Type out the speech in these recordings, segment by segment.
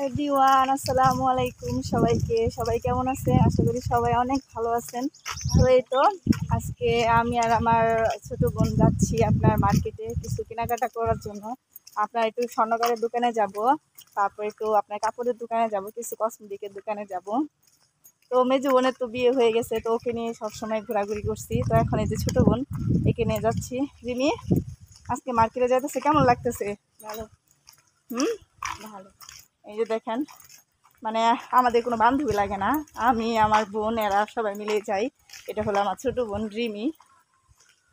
Everyone আসসালামু আলাইকুম সবাইকে। সবাই কেমন আছেন? আশা করি সবাই অনেক ভালো আছেন। তো এই তো আজকে আমি আর আমার ছোট বোন যাচ্ছি আপনার মার্কেটে কিছু কেনাকাটা করার জন্য। আপনার একটু স্বর্ণকারের দোকানে যাব, তারপর একটু আপনার কাপড়ের দোকানে যাব, কিছু কসমেটিকের দোকানে যাব। তো মেজো বোনের তো বিয়ে হয়ে গেছে, তো ওকে নিয়ে সবসময় ঘোরাঘুরি করছি। তো এখন এই যে ছোট বোন, একে নিয়ে যাচ্ছি। রিমি, আজকে মার্কেটে যাইতেছে, কেমন লাগতেছে? ভালো। ভালো। এই যে দেখেন, মানে আমাদের কোনো বান্ধবী লাগে না, আমি আমার বোন এরা সবাই মিলে যাই। এটা হলো আমার ছোটো বোন রিমি।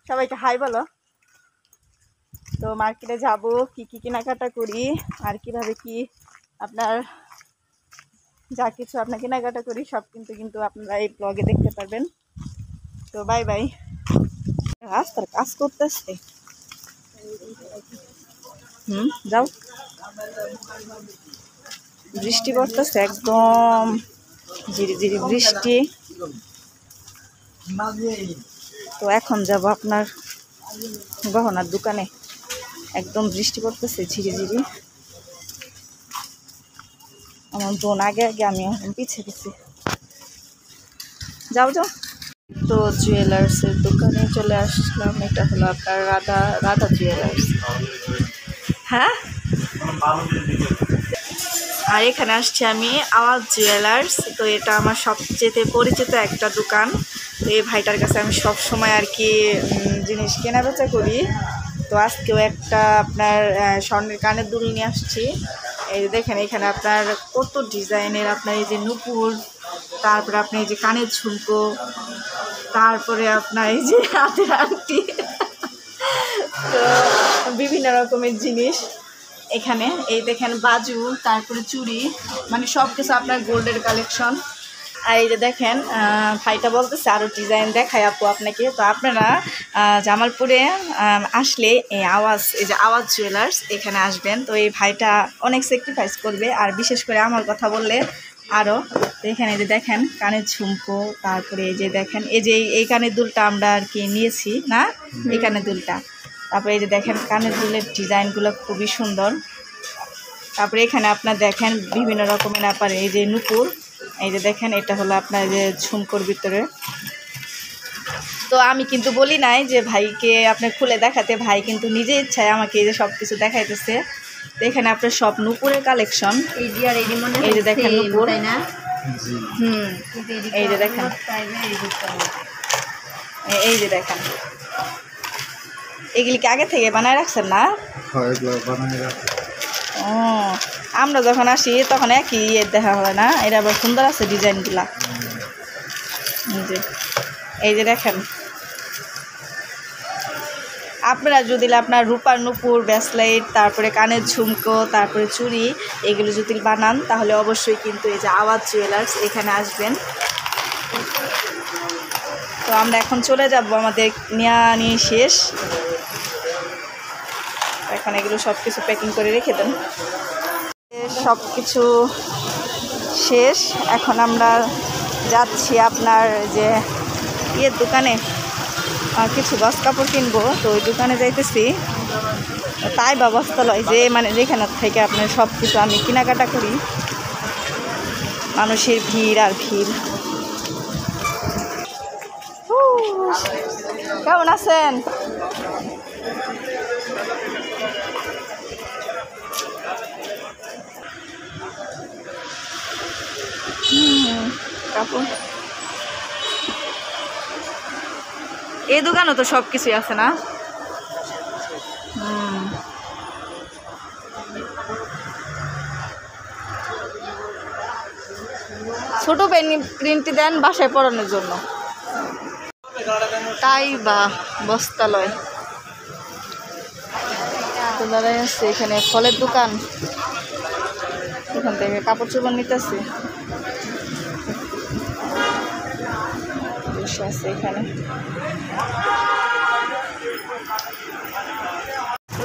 সবাইকে হাই বলো। তো মার্কেটে যাব, কি কি কেনাকাটা করি আর কিভাবে কি আপনার যা কিছু আপনার কেনাকাটা করি সব কিন্তু আপনারা এই ব্লগে দেখতে পারবেন। তো বাই বাই। রাস্তার কাজ করতেছে। যাও। বৃষ্টি পড়তেছে, একদম ঝিরিঝিরি বৃষ্টি। তো এখন যাব আপনার গহনার দোকানে, একদম বৃষ্টি পড়তেছে ঝিরিঝিরি। আমার বোন আগে আগে, আমি এখন পিছিয়ে পিছিয়ে। যাও যাও। তো জুয়েলার্সের দোকানে চলে আসলাম। এটা হলো আপনার রাধা জুয়েলার্স। হ্যাঁ, আর এখানে আসছি আমি আওয়াজ জুয়েলার্স। তো এটা আমার সবচেয়ে পরিচিত একটা দোকান। তো এই ভাইটার কাছে আমি সব সময় আর কি জিনিস কেনা বেচা করি। তো আজকেও একটা আপনার স্বর্ণের কানের দুল নিয়ে আসছি। এই দেখেন, এখানে আপনার কত ডিজাইনের, আপনার এই যে নুপুর, তারপরে আপনার এই যে কানের ঝুমকো, তারপরে আপনার এই যে হাতের আংটি, তো বিভিন্ন রকমের জিনিস এখানে। এই দেখেন বাজু, তারপরে চুড়ি, মানে সব কিছু আপনার গোল্ডের কালেকশন। আর এই যে দেখেন, ভাইটা বলতেছে আরও ডিজাইন দেখায় আপু আপনাকে। তো আপনারা জামালপুরে আসলে এই যে আওয়াজ জুয়েলার্স এখানে আসবেন। তো এই ভাইটা অনেক স্যাক্রিফাইস করবে, আর বিশেষ করে আমার কথা বললে আরও। তো এখানে যে দেখেন কানের ঝুমকো, তারপরে এই যে দেখেন এই কানের দুলটা আমরা আর কি নিয়েছি না, এই কানের দুলটা। তারপরে এই যে দেখেন কানের দুলের ডিজাইনগুলো খুবই সুন্দর। তারপরে এখানে আপনার দেখেন বিভিন্ন রকমের আপনার এই যে নুপুর, এই যে দেখেন এটা হলো আপনার যে ঝুমকোর ভিতরে। তো আমি কিন্তু বলি নাই যে ভাইকে আপনার খুলে দেখাতে, ভাই কিন্তু নিজে ইচ্ছায় আমাকে এই যে সব কিছু দেখাইতেছে। তো এখানে আপনার সব নুপুরের কালেকশন। এই যে দেখেন নুপুর, এই যে দেখেন, এই যে দেখেন, এগুলি কি আগে থেকে বানায় রাখছেন না? ও, আমরা যখন আসি তখন একই দেখা হয় না, এটা আবার সুন্দর আছে ডিজাইনগুলা। এই যে দেখেন, আপনারা যদি আপনার রূপার নুপুর, ব্রেসলেট, তারপরে কানের ঝুমকো, তারপরে চুড়ি, এগুলো যদি বানান তাহলে অবশ্যই কিন্তু এই যে আওয়াজ জুয়েলার্স এখানে আসবেন। তো আমরা এখন চলে যাব, আমাদের নিয়ে শেষ। এখন এগুলো সব কিছু প্যাকিং করে রেখে দেন। সব কিছু শেষ, এখন আমরা যাচ্ছি আপনার যে দোকানে কিছু গস কাপড় কিনবো। তো ওই দোকানে যাইতেছি। তাই বা বস্তালয় যে মানে যেখানে থেকে আপনার সব কিছু আমি কেনাকাটা করি। মানুষের ভিড় আর ভিড়। কেমন আছেন? কাপড় এই দোকানও তো সব কিছুই আছে না? ছোট প্রিন্টটি দেন বাসায় পরানোর জন্য। তাই বা বস্তালয় তো দাঁড়াই আছে এখানে ফলের দোকান, এখান থেকে কাপড় চোপড় নিতেছে, বসে আছে এখানে।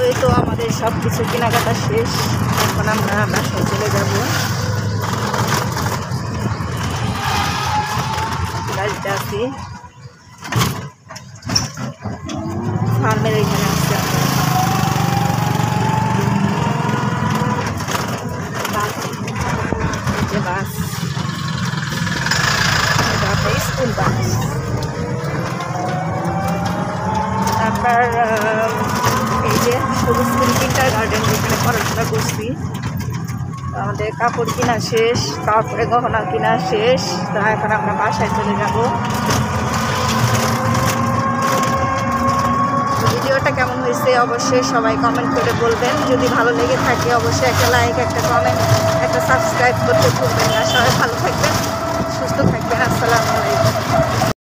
এই তো আমাদের সব কিছু কেনাকাটা শেষ, এখন আমরা বাসায় চলে যাব। গাড়িতে আছি ফার্মের এখানে আসছি আমরা। আপনার এই যে সবুজ কিন্টার গার্ডেন যেখানে পড়াশোনা করছি। আমাদের কাপড় কেনা শেষ, তারপরে গহনা কেনা শেষ। তো এখন আমরা বাসায় চলে যাব। ভিডিওটা কেমন হয়েছে অবশ্যই সবাই কমেন্ট করে বলবেন। যদি ভালো লেগে থাকে অবশ্যই একটা লাইক, একটা কমেন্ট, একটা সাবস্ক্রাইব করতে ভুলবেন না। সবাই ভালো থাকবেন, সুস্থ থাকবেন। আসসালামু আলাইকুম।